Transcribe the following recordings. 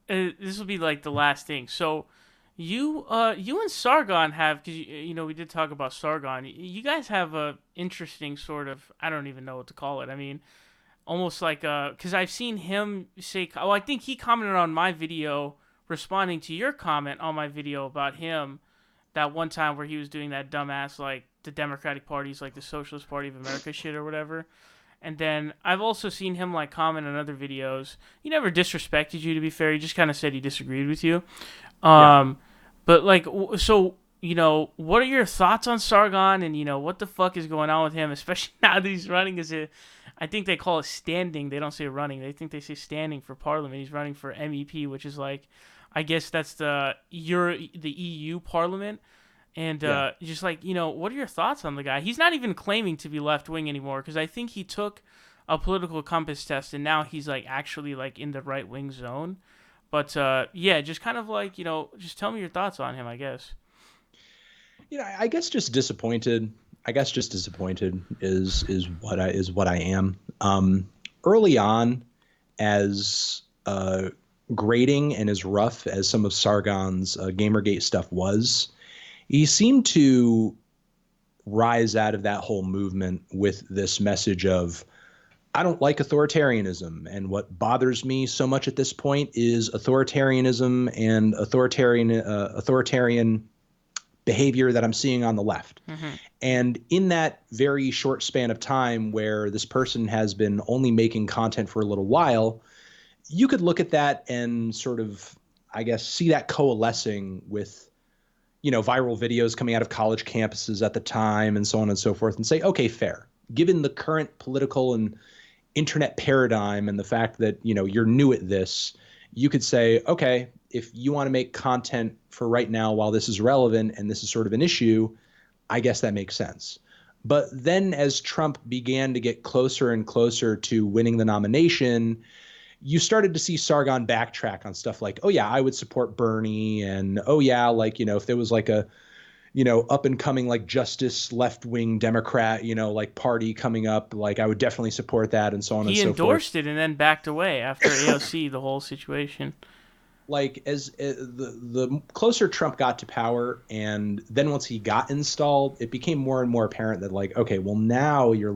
this will be like the last thing. So you and Sargon have, because we did talk about Sargon. You guys have a interesting sort of, I don't even know what to call it. I mean, almost like because I've seen him say, oh, I think he commented on my video responding to your comment on my video about him that one time where he was doing that dumbass like the Democratic Party's like the Socialist Party of America shit or whatever. And then I've also seen him like comment on other videos. He never disrespected you, to be fair. He just kind of said he disagreed with you. Yeah. Um, but like, so what are your thoughts on Sargon, and what the fuck is going on with him, especially now that he's running as a, I think they call it standing. They don't say running. They say standing for Parliament. He's running for MEP, which is like, I guess that's the EU Parliament. And Yeah. just like, what are your thoughts on the guy? He's not even claiming to be left wing anymore, because I think he took a political compass test and now he's like actually like in the right wing zone. But yeah, just kind of like, just tell me your thoughts on him, I guess. I guess just disappointed. I guess just disappointed is what I am. Early on, as grating and as rough as some of Sargon's Gamergate stuff was, he seemed to rise out of that whole movement with this message of, I don't like authoritarianism. And what bothers me so much at this point is authoritarianism and authoritarian behavior that I'm seeing on the left. Mm-hmm. And in that very short span of time where this person has been only making content for a little while, you could look at that and sort of, I guess, see that coalescing with, viral videos coming out of college campuses at the time and so on and so forth, and say, okay, fair. Given the current political and internet paradigm and the fact that, you're new at this, you could say, okay, if you want to make content for right now while this is relevant and this is sort of an issue, I guess that makes sense. But then as Trump began to get closer and closer to winning the nomination, you started to see Sargon backtrack on stuff like, oh yeah, I would support Bernie, and oh yeah, like, if there was like a, up and coming like Justice left wing Democrat, like party coming up, like I would definitely support that, and so on and He so forth. endorsed it and then backed away after AOC, the whole situation. Like as the closer Trump got to power, and then once he got installed, it became more and more apparent that like, okay, well now you're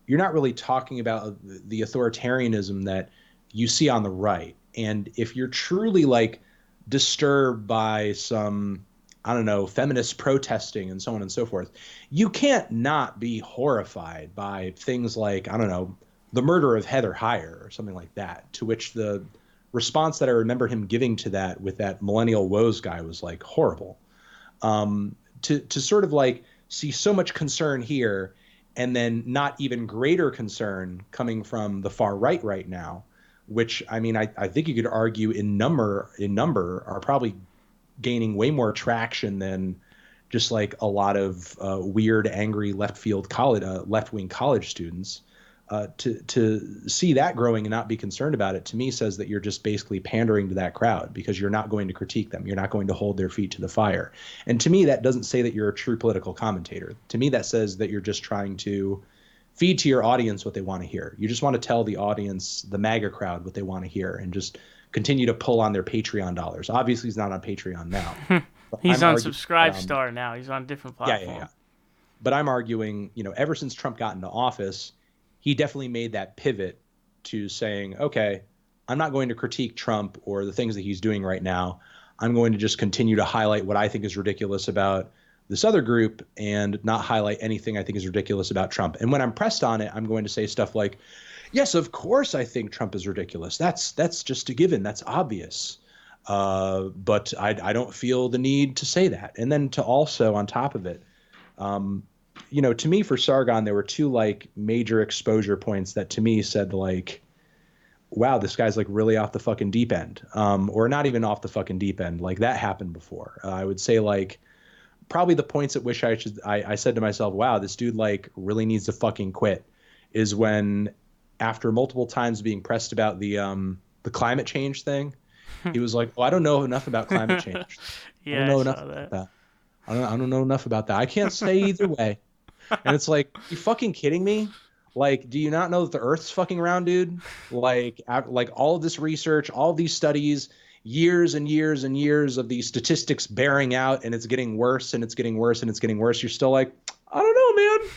not really talking about the authoritarianism that you see on the right. And if you're truly like disturbed by some, I don't know, feminist protesting and so on and so forth, you can't not be horrified by things like, I don't know, the murder of Heather Heyer or something like that, to which the response that I remember him giving to that with that millennial woes guy was like horrible. To sort of like see so much concern here and then not even greater concern coming from the far right now, which I mean, I think you could argue in number are probably gaining way more traction than just like a lot of weird, angry left wing college students. To see that growing and not be concerned about it, to me says that you're just basically pandering to that crowd because you're not going to critique them. You're not going to hold their feet to the fire. And to me, that doesn't say that you're a true political commentator. To me, that says that you're just trying to feed to your audience what they want to hear. You just want to tell the audience, the MAGA crowd, what they want to hear and just continue to pull on their Patreon dollars. Obviously, he's not on Patreon now. But He's I'm on arguing, Subscribe Star now. He's on a different yeah. platform. But I'm arguing, ever since Trump got into office, he definitely made that pivot to saying, okay, I'm not going to critique Trump or the things that he's doing right now. I'm going to just continue to highlight what I think is ridiculous about this other group and not highlight anything I think is ridiculous about Trump. And when I'm pressed on it, I'm going to say stuff like, yes, of course I think Trump is ridiculous. That's just a given. That's obvious. But I don't feel the need to say that. And then to also, on top of it, to me for Sargon, there were two like major exposure points that to me said like, wow, this guy's like really off the fucking deep end, or not even off the fucking deep end. Like that happened before. I would say like probably the points at which I said to myself, wow, this dude like really needs to fucking quit is when after multiple times being pressed about the climate change thing, he was like, oh, I don't know enough about climate change. I don't Yeah, I know enough saw about that. that. I don't know enough about that. I can't say either way. And it's like, you fucking kidding me? Like, do you not know that the Earth's fucking round, dude? Like all of this research, all of these studies, years and years and years of these statistics bearing out, and it's getting worse and it's getting worse and it's getting worse. You're still like, I don't know, man.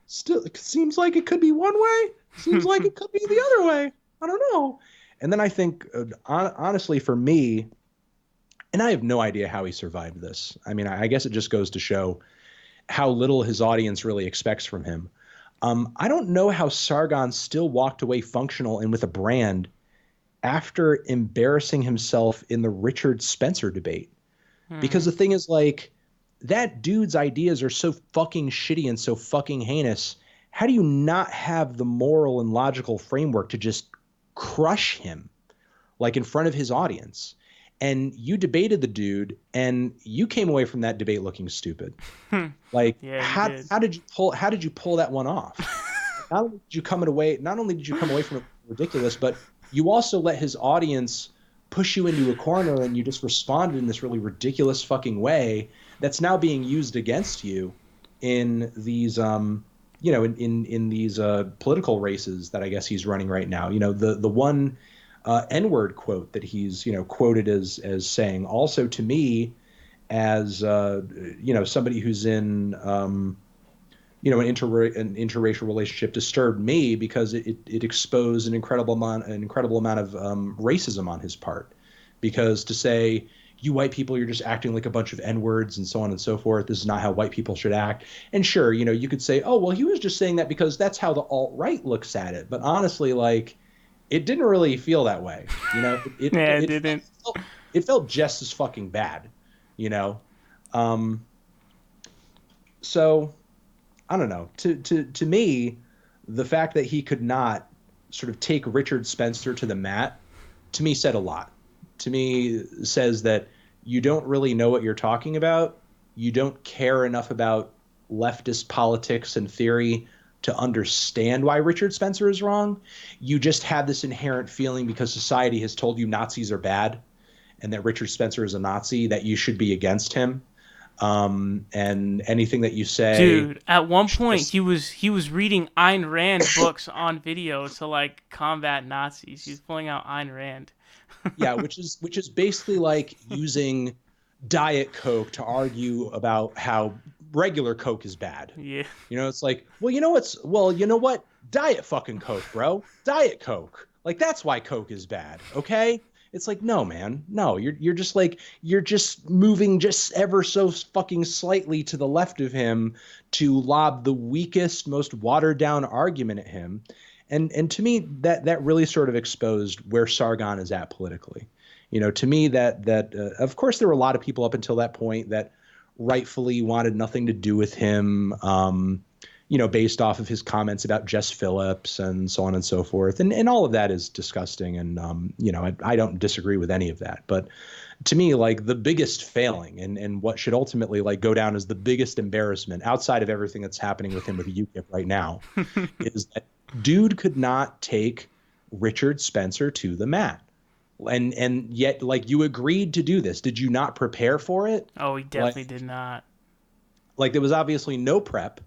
Still, it seems like it could be one way. Seems like it could be the other way. I don't know. And then I think, honestly, for me, and I have no idea how he survived this. I mean, I guess it just goes to show how little his audience really expects from him. I don't know how Sargon still walked away functional and with a brand after embarrassing himself in the Richard Spencer debate. Because the thing is, like, that dude's ideas are so fucking shitty and so fucking heinous. How do you not have the moral and logical framework to just crush him, like, in front of his audience? And you debated the dude, and you came away from that debate looking stupid. Like, Yeah, how did you pull that one off? Not only did you come away from it ridiculous, but you also let his audience push you into a corner, and you just responded in this really ridiculous fucking way that's now being used against you in these in these political races that I guess he's running right now. You know, the one N-word quote that he's, quoted as saying, also to me as, somebody who's in, an interracial relationship, disturbed me because it exposed an incredible amount of racism on his part. Because to say, you white people, you're just acting like a bunch of N-words and so on and so forth. This is not how white people should act. And sure, you could say, oh, well, he was just saying that because that's how the alt-right looks at it. But honestly, like, it didn't really feel that way, It didn't. It felt just as fucking bad, So, I don't know. To me, the fact that he could not sort of take Richard Spencer to the mat, to me, said a lot. To me, says that you don't really know what you're talking about. You don't care enough about leftist politics and theory to understand why Richard Spencer is wrong. You just have this inherent feeling because society has told you Nazis are bad and that Richard Spencer is a Nazi, that you should be against him. And anything that you say, dude, at one point he was reading Ayn Rand books on video to like combat Nazis. He's pulling out Ayn Rand. Yeah, which is basically like using Diet Coke to argue about how regular Coke is bad. Yeah. It's like, well, you know what? Diet fucking Coke, bro. Diet Coke. Like, that's why Coke is bad, okay? It's like, no, man. No, you're just moving just ever so fucking slightly to the left of him to lob the weakest, most watered down argument at him. And to me, that really sort of exposed where Sargon is at politically. To me, that of course there were a lot of people up until that point that rightfully wanted nothing to do with him, based off of his comments about Jess Phillips and so on and so forth. And all of that is disgusting. And, I don't disagree with any of that. But to me, like, the biggest failing and what should ultimately like go down as the biggest embarrassment outside of everything that's happening with him with UKIP right now is that dude could not take Richard Spencer to the mat. And yet, like, you agreed to do this. Did you not prepare for it? Oh, he definitely did not. Like, there was obviously no prep.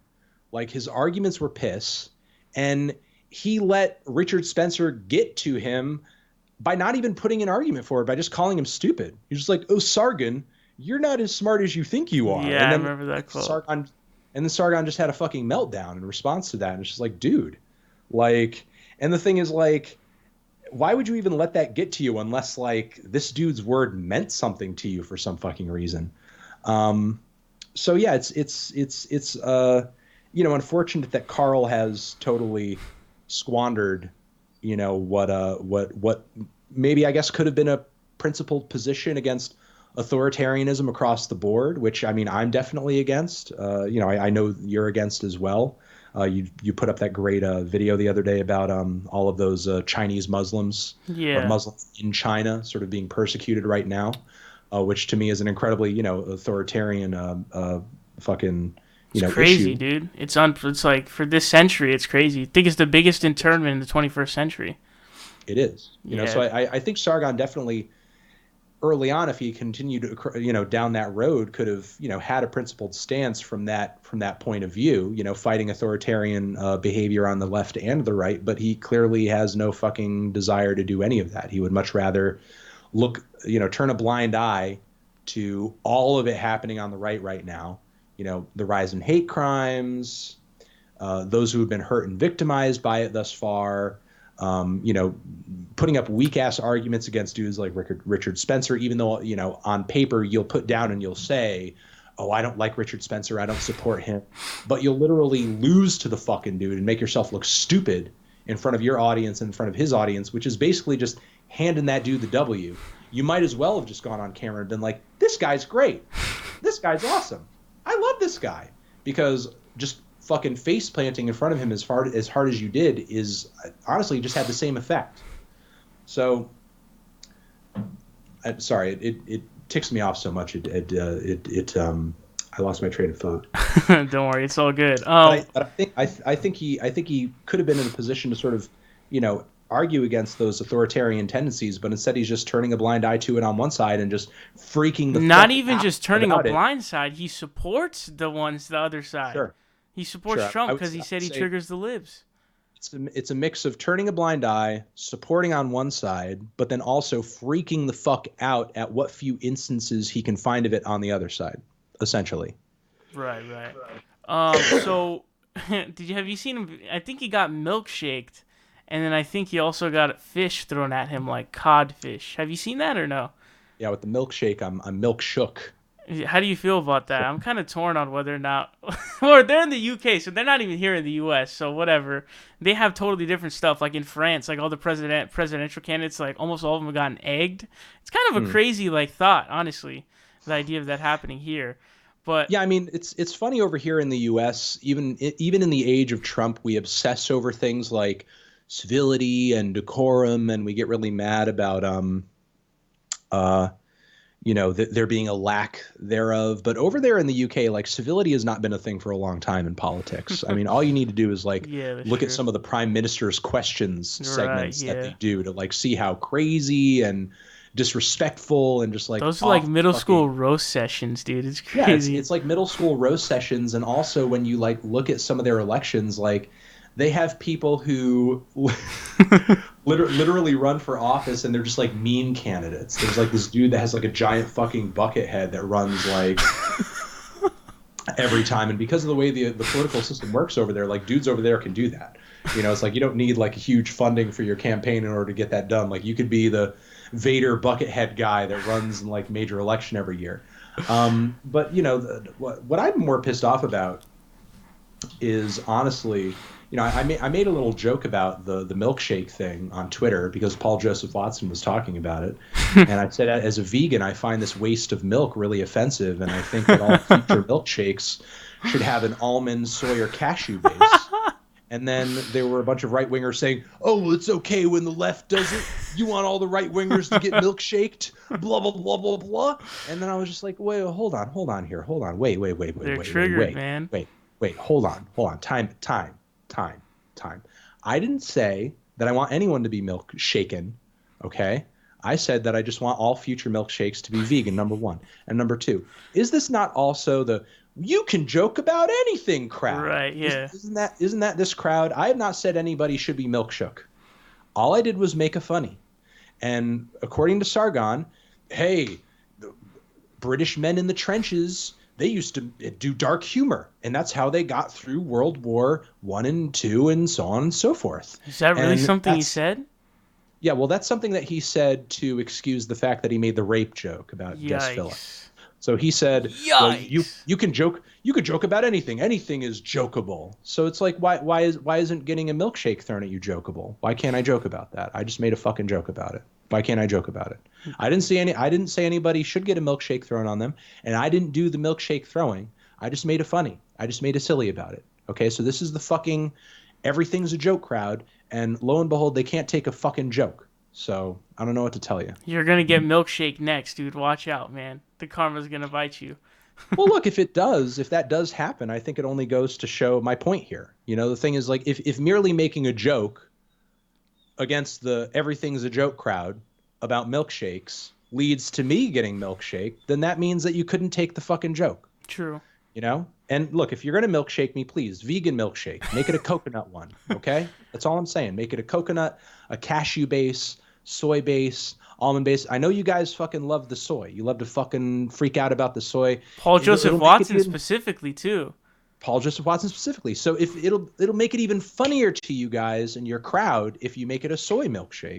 Like, his arguments were piss. And he let Richard Spencer get to him by not even putting an argument for it, by just calling him stupid. He's just like, oh, Sargon, you're not as smart as you think you are. Yeah, and then I remember that quote. Sargon just had a fucking meltdown in response to that. And it's just like, dude. Like, and the thing is, like, why would you even let that get to you unless, like, this dude's word meant something to you for some fucking reason? So yeah, it's unfortunate that Carl has totally squandered, what maybe I guess could have been a principled position against authoritarianism across the board, which, I mean, I'm definitely against. I know you're against as well. You put up that great video the other day about all of those Chinese Muslims, or Muslims in China, sort of being persecuted right now, which to me is an incredibly authoritarian fucking it's crazy, issue. Dude. It's like, for this century, it's crazy. I think it's the biggest internment in the 21st century. It is, So I think Sargon definitely, early on, if he continued, down that road, could have, had a principled stance from that point of view, fighting authoritarian behavior on the left and the right. But he clearly has no fucking desire to do any of that. He would much rather turn a blind eye to all of it happening on the right now. The rise in hate crimes, those who have been hurt and victimized by it thus far. Putting up weak ass arguments against dudes like Richard Spencer, even though, on paper you'll put down and you'll say, oh, I don't like Richard Spencer, I don't support him. But you'll literally lose to the fucking dude and make yourself look stupid in front of your audience and in front of his audience, which is basically just handing that dude the W. You might as well have just gone on camera and been like, this guy's great. This guy's awesome. I love this guy. Because just fucking face planting in front of him as hard as you did is honestly just had the same effect. So, I'm sorry, it ticks me off so much. I lost my train of thought. Don't worry, it's all good. But I think he could have been in a position to sort of, argue against those authoritarian tendencies, but instead he's just turning a blind eye to it on one side and just freaking the not fuck even out just turning a about it. blind side. He supports the other side. Sure. He supports Trump because he said he triggers the libs. It's a mix of turning a blind eye, supporting on one side, but then also freaking the fuck out at what few instances he can find of it on the other side, essentially. Right. So, have you seen him? I think he got milkshaked, and then I think he also got fish thrown at him, like codfish. Have you seen that or no? Yeah, with the milkshake, I'm milk shook. How do you feel about that? I'm kind of torn on whether or not... Or they're in the UK, so they're not even here in the US, so whatever. They have totally different stuff. Like in France, like all the presidential candidates, like almost all of them have gotten egged. It's kind of a crazy thought, honestly, the idea of that happening here. But yeah, I mean, it's funny over here in the US, even in the age of Trump, we obsess over things like civility and decorum, and we get really mad about there being a lack thereof. But over there in the UK, like, civility has not been a thing for a long time in politics. I mean, all you need to do is look at some of the prime minister's questions segments that they do to see how crazy and disrespectful and just those are like middle school roast sessions, dude. It's crazy. Yeah, it's like middle school roast sessions. And also when you look at some of their elections, they have people who literally run for office and they're just mean candidates. There's this dude that has a giant fucking bucket head that runs every time. And because of the way the political system works over there, dudes over there can do that. It's you don't need huge funding for your campaign in order to get that done. You could be the Vader bucket head guy that runs in major election every year. But what I'm more pissed off about is honestly, I made a little joke about the milkshake thing on Twitter because Paul Joseph Watson was talking about it. And I said, as a vegan, I find this waste of milk really offensive. And I think that all future milkshakes should have an almond, soy, or cashew base. And then there were a bunch of right-wingers saying, oh, well, it's okay when the left does it. You want all the right-wingers to get milkshaked? Blah, blah, blah, blah, blah. And then I was just like, wait, hold on here. Hold on. Wait. They're triggered, man. Wait, hold on. Time. I didn't say that I want anyone to be milkshaken, okay? I said that I just want all future milkshakes to be vegan, number one. And number two, is this not also the you can joke about anything crowd? Right, yeah. Isn't that this crowd? I have not said anybody should be milkshook. All I did was make a funny. And according to Sargon, hey, the British men in the trenches, they used to do dark humor, and that's how they got through World War I and II and so on and so forth. Is that really something he said? Yeah, well, that's something that he said to excuse the fact that he made the rape joke about Guess Philip. So he said, well, you can joke about anything. Anything is jokeable. So it's why isn't getting a milkshake thrown at you jokeable? Why can't I joke about that? I just made a fucking joke about it. Why can't I joke about it? I didn't say anybody should get a milkshake thrown on them, and I didn't do the milkshake throwing. I just made a funny. I just made a silly about it. Okay, so this is the fucking everything's a joke crowd, and lo and behold, they can't take a fucking joke. So I don't know what to tell you. You're gonna get milkshake next, dude. Watch out, man. The karma's gonna bite you. Well, look, if that does happen, I think it only goes to show my point here. The thing is, if merely making a joke against the everything's a joke crowd about milkshakes leads to me getting milkshake, then that means that you couldn't take the fucking joke. True. You know? And look, if you're going to milkshake me, please, vegan milkshake. Make it a coconut one, okay? That's all I'm saying. Make it a coconut, a cashew base, soy base, almond base. I know you guys fucking love the soy. You love to fucking freak out about the soy. Paul Joseph Watson specifically, too. Paul Joseph Watson specifically. So if it'll make it even funnier to you guys and your crowd if you make it a soy milkshake.